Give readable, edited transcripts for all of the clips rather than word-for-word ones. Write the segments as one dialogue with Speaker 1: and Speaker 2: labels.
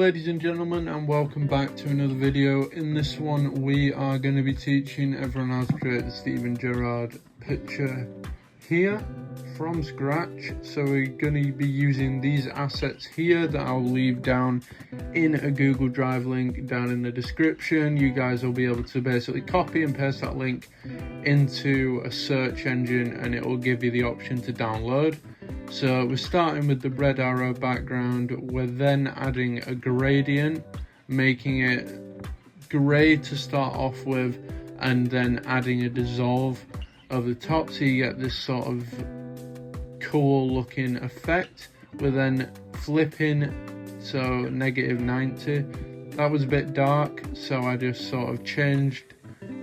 Speaker 1: Ladies and gentlemen, and welcome back to another video. In this one we are going to be teaching everyone how to create the Steven Gerrard picture here from scratch. So we're going to be using these assets here that I'll leave down in a Google Drive link down in the description. You guys will be able to basically copy and paste that link into a search engine and it will give you the option to download. So we're starting with the red arrow background. We're then adding a gradient, making it grey to start off with, and then adding a dissolve over the top so you get this sort of cool looking effect. We're then flipping, so -90. That was a bit dark, so I just sort of changed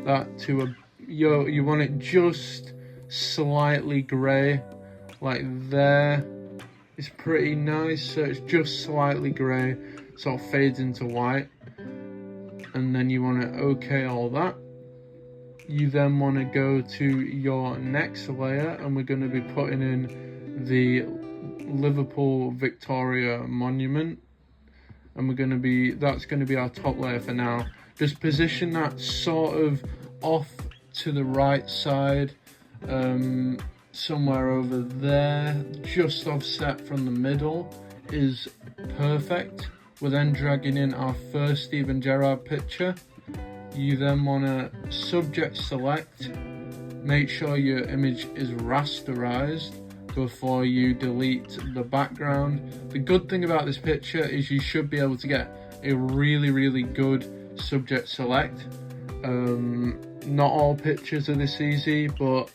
Speaker 1: that to a, you want it just slightly grey. Like there, it's pretty nice, so it's just slightly grey, sort of fades into white. And then you want to OK all that. You then want to go to your next layer, and we're going to be putting in the Liverpool Victoria Monument, and that's going to be our top layer for now. Just position that sort of off to the right side, somewhere over there, just offset from the middle is perfect. We're then dragging in our first Steven Gerrard picture. You then want to subject select, make sure your image is rasterized before you delete the background. The good thing about this picture is you should be able to get a really good subject select. Not all pictures are this easy, but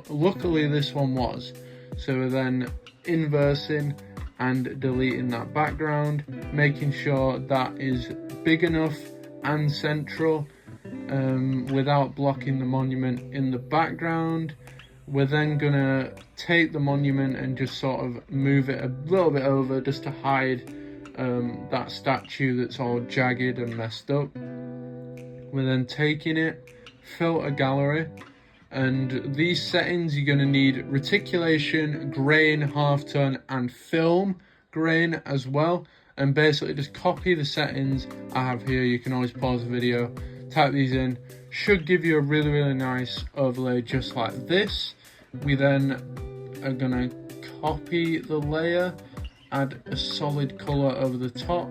Speaker 1: luckily this one was. So we're then inversing and deleting that background, making sure that is big enough and central without blocking the monument in the background. We're then gonna take the monument and just sort of move it a little bit over just to hide that statue that's all jagged and messed up. We're then taking it, filter gallery, and these settings you're going to need reticulation, grain, halftone, and film grain as well. And basically just copy the settings I have here. You can always pause the video, type these in. Should give you a really nice overlay just like this. We then are going to copy the layer, add a solid color over the top.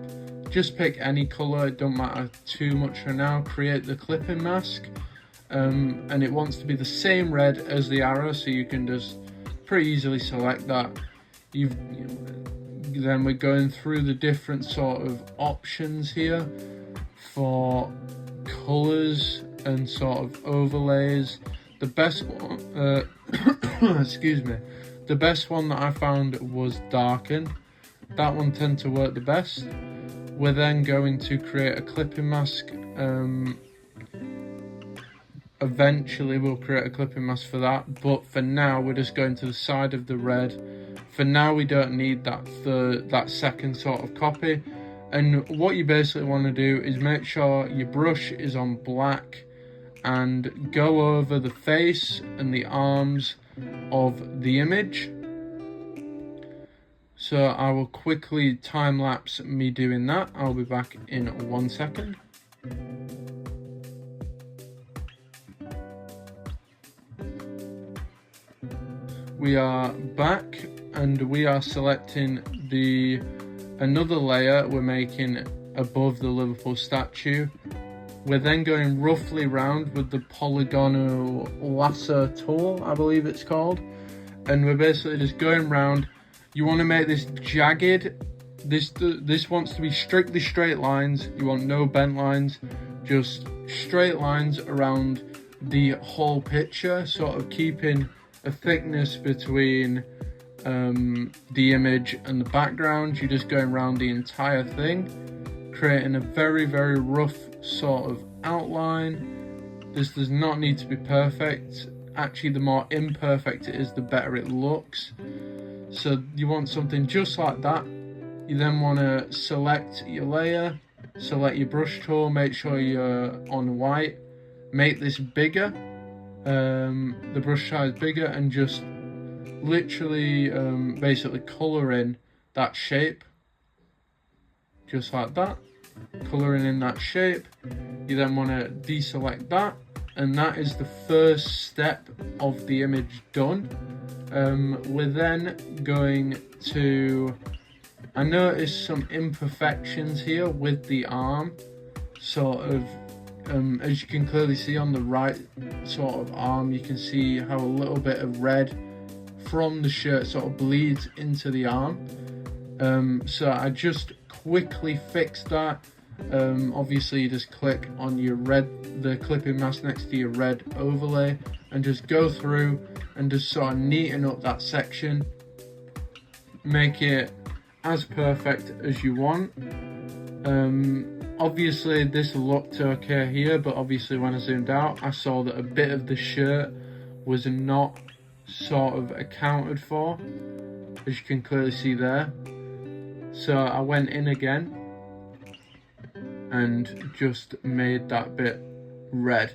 Speaker 1: Just pick any color, it don't matter too much for now. Create the clipping mask, and it wants to be the same red as the arrow, so you can just pretty easily select that. Then we're going through the different sort of options here for colors and sort of overlays. The best one, excuse me, the best one that I found was darken. That one tend to work the best. We're then going to create a clipping mask. Eventually we'll create a clipping mask for that, but for now we're just going to the side of the red. For now we don't need that second sort of copy. And what you basically want to do is make sure your brush is on black and go over the face and the arms of the image. So I will quickly time lapse me doing that. I'll be back in 1 second. We are back and we are selecting another layer we're making above the Liverpool statue. We're then going roughly round with the polygonal lasso tool, I believe it's called. And we're basically just going round. You want to make this jagged. This wants to be strictly straight lines. You want no bent lines, just straight lines around the whole picture, sort of keeping a thickness between the image and the background. You're just going around the entire thing, creating a very rough sort of outline. This does not need to be perfect. Actually, the more imperfect it is, the better it looks. So you want something just like that. You then want to select your layer, select your brush tool, make sure you're on white, make this bigger, the brush size bigger, and just literally basically color in that shape. just like that, colouring in that shape. You then want to deselect that, and that is the first step of the image done. We're then going to, I noticed some imperfections here with the arm, sort of, as you can clearly see on the right sort of arm, you can see how a little bit of red from the shirt sort of bleeds into the arm. So I just quickly fixed that. Obviously you just click on your the clipping mask next to your red overlay and just go through and just sort of neaten up that section, make it as perfect as you want. Obviously this looked okay here, but obviously when I zoomed out I saw that a bit of the shirt was not sort of accounted for, as you can clearly see there. So I went in again and just made that bit red,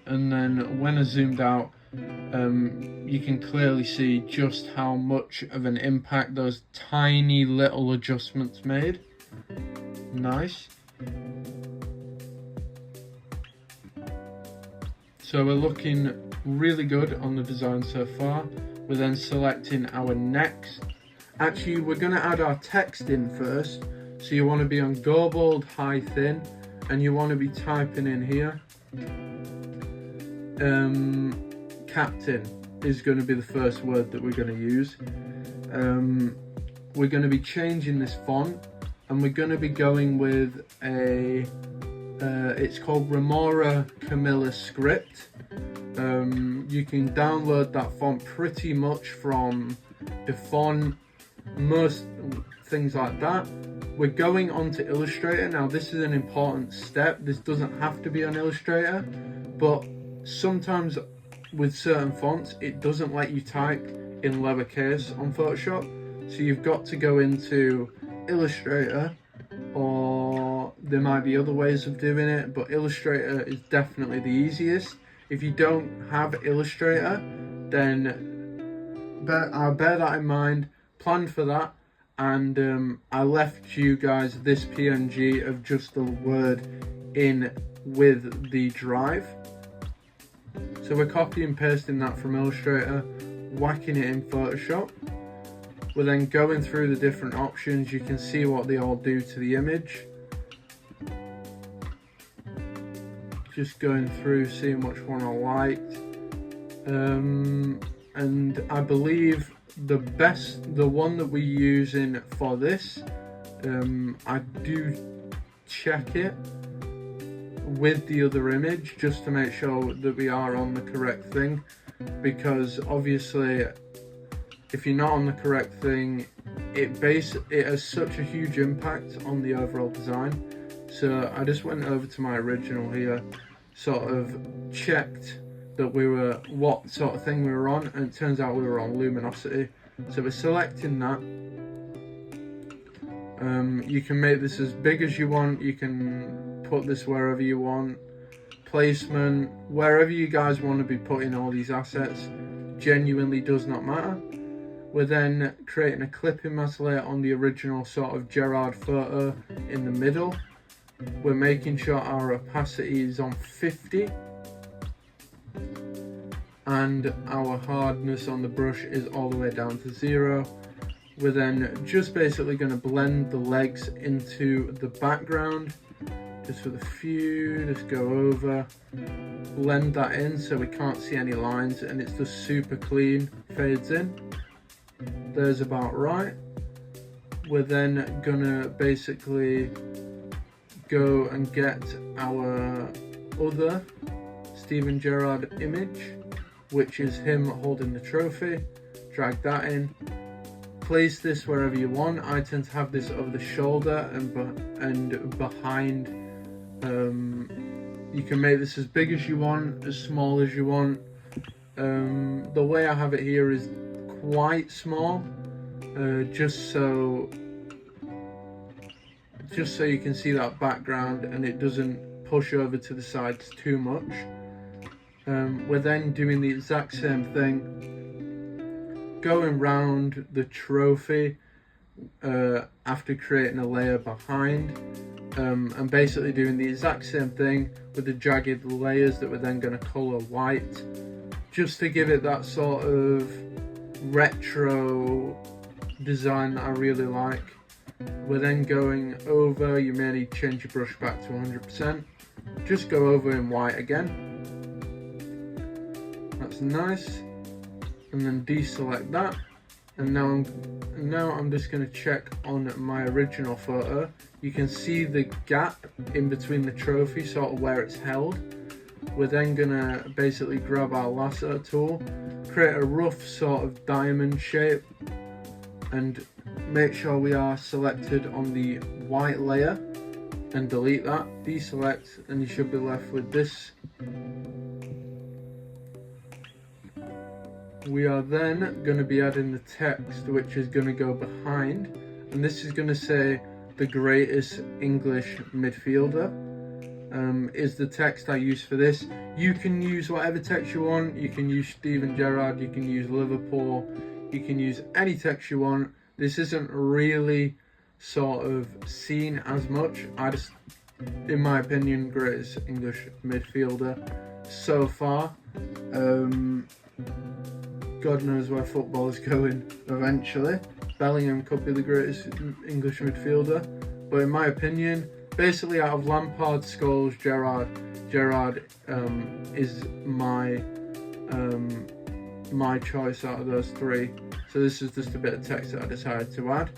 Speaker 1: and then when I zoomed out, you can clearly see just how much of an impact those tiny little adjustments made. Nice. So we're looking really good on the design so far. We're then selecting our next. Actually, we're going to add our text in first. So you want to be on go bold, high, thin, and you want to be typing in here. Captain is going to be the first word that we're going to use. We're going to be changing this font, and we're going to be going with a it's called Remora Camilla script. You can download that font pretty much from the font, most things like that. We're going on to Illustrator. Now this is an important step. This doesn't have to be on Illustrator, but sometimes with certain fonts it doesn't let you type in lowercase on Photoshop, so you've got to go into Illustrator, or there might be other ways of doing it, but Illustrator is definitely the easiest. If you don't have Illustrator, then I'll bear that in mind, plan for that, and I left you guys this PNG of just the word in with the drive. So we're copy and pasting that from Illustrator, whacking it in Photoshop. We're then going through the different options. You can see what they all do to the image. Just going through, seeing which one I liked. And I believe the one that we're using for this, I do check it with the other image just to make sure that we are on the correct thing, because obviously if you're not on the correct thing, it has such a huge impact on the overall design. So I just went over to my original here, sort of checked that we were, what sort of thing we were on, and it turns out we were on luminosity. So we're selecting that. You can make this as big as you want, you can put this wherever you want, placement, wherever you guys want to be putting all these assets, genuinely does not matter. We're then creating a clipping mask layer on the original sort of Gerrard photo in the middle. We're making sure our opacity is on 50, and our hardness on the brush is all the way down to 0. We're then just basically going to blend the legs into the background, just with a few, just go over, blend that in so we can't see any lines, and it's just super clean, fades in. There's about right. We're then gonna basically go and get our other Steven Gerrard image, which is him holding the trophy. Drag that in, place this wherever you want. I tend to have this over the shoulder and behind. You can make this as big as you want, as small as you want. The way I have it here is quite small, just so you can see that background and it doesn't push over to the sides too much. We're then doing the exact same thing, going round the trophy, after creating a layer behind, and basically doing the exact same thing with the jagged layers that we're then going to colour white, just to give it that sort of retro design that I really like. We're then going over, you may need to change your brush back to 100%, just go over in white again, that's nice, and then deselect that. And now I'm just going to check on my original photo. You can see the gap in between the trophy, sort of where it's held. We're then going to basically grab our lasso tool, create a rough sort of diamond shape, and make sure we are selected on the white layer, and delete that, deselect, and you should be left with this. We are then going to be adding the text, which is going to go behind, and this is going to say the greatest English midfielder is the text I use for this. You can use whatever text you want. You can use Steven Gerrard, you can use Liverpool, you can use any text you want. This isn't really sort of seen as much. I just, in my opinion, greatest English midfielder so far. God knows where football is going eventually. Bellingham could be the greatest English midfielder, but in my opinion, basically out of Lampard, Scholes, Gerrard is my choice out of those three. So this is just a bit of text that I decided to add.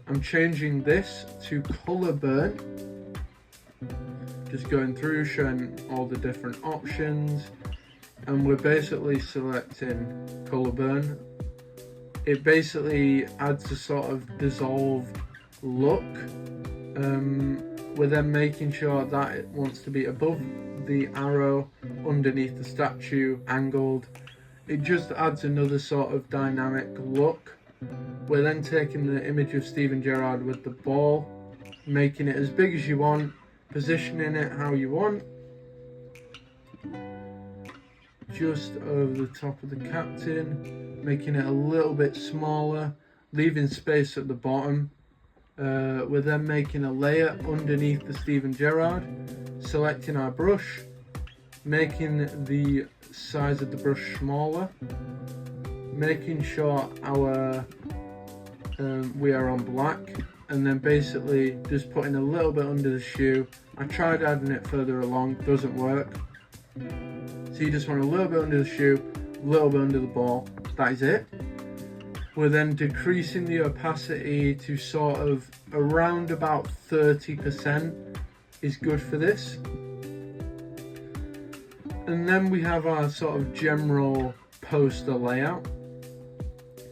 Speaker 1: I'm changing this to colour burn. Just going through, showing all the different options. And we're basically selecting colour burn. It basically adds a sort of dissolved look. We're then making sure that it wants to be above the arrow, underneath the statue, angled. It just adds another sort of dynamic look. We're then taking the image of Steven Gerrard with the ball, making it as big as you want, positioning it how you want, just over the top of the captain, making it a little bit smaller, leaving space at the bottom. We're then making a layer underneath the Steven Gerrard, selecting our brush, making the size of the brush smaller, making sure our we are on black, and then basically just putting a little bit under the shoe. I tried adding it further along, doesn't work. So you just want a little bit under the shoe, a little bit under the ball, that is it. We're then decreasing the opacity to sort of around about 30% is good for this. And then we have our sort of general poster layout.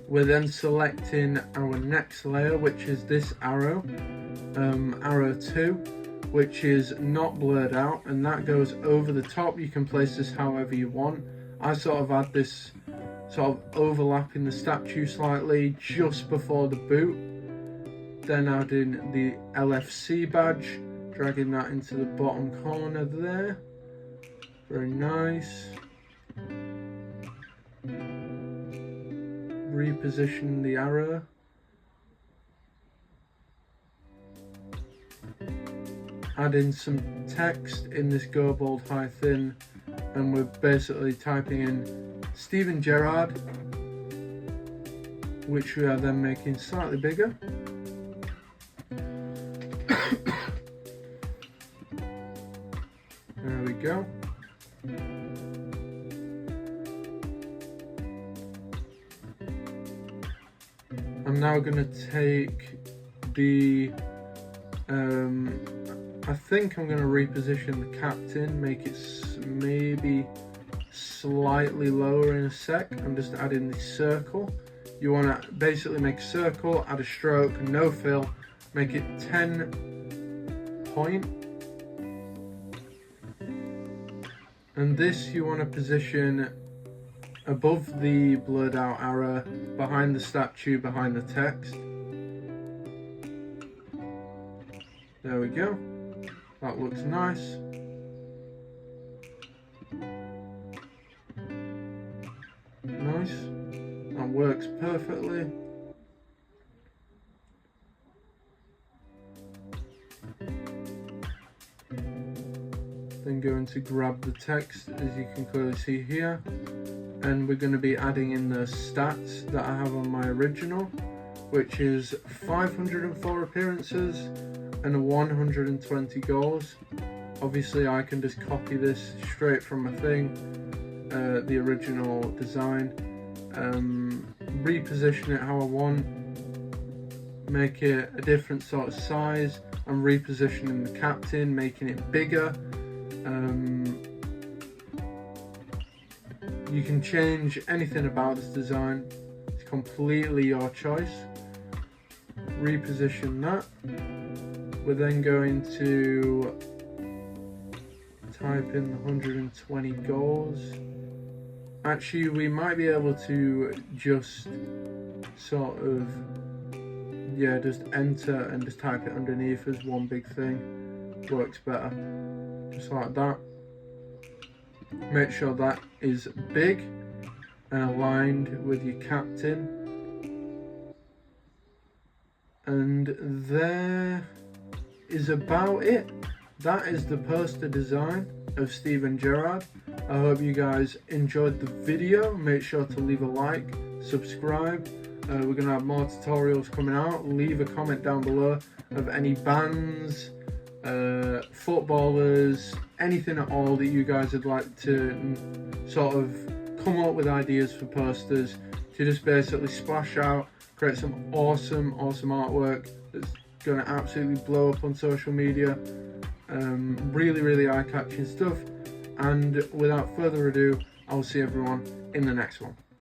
Speaker 1: We're then selecting our next layer, which is this arrow, arrow 2, which is not blurred out, and that goes over the top. You can place this however you want. I sort of add this sort of overlapping the statue slightly just before the boot. Then adding the LFC badge, dragging that into the bottom corner there. Very nice. Reposition the arrow. Add in some text in this go bold high thin, and we're basically typing in Steven Gerrard, which we are then making slightly bigger. There we go. I'm now going to take the I think I'm going to reposition the captain, make it maybe slightly lower in a sec. I'm just adding the circle. You want to basically make a circle, add a stroke, no fill, make it 10 point. And this you want to position above the blurred out arrow, behind the statue, behind the text. There we go. That looks nice. Nice. That works perfectly. Then going to grab the text, as you can clearly see here, and we're going to be adding in the stats that I have on my original, which is 504 appearances and 120 goals. Obviously I can just copy this straight from my thing, the original design, reposition it how I want, make it a different sort of size. I'm repositioning the captain, making it bigger. You can change anything about this design, it's completely your choice. Reposition that. We're then going to type in the 120 goals. Actually, we might be able to just sort of, yeah, just enter and just type it underneath as one big thing. Works better. Just like that. Make sure that is big and aligned with your captain. And there is about it. That is the poster design of Steven Gerrard. I hope you guys enjoyed the video. Make sure to leave a like, subscribe. We're going to have more tutorials coming out. Leave a comment down below of any bands, footballers, anything at all that you guys would like to sort of come up with ideas for posters to just basically splash out, create some awesome artwork that's going to absolutely blow up on social media. Really eye-catching stuff. And without further ado, I'll see everyone in the next one.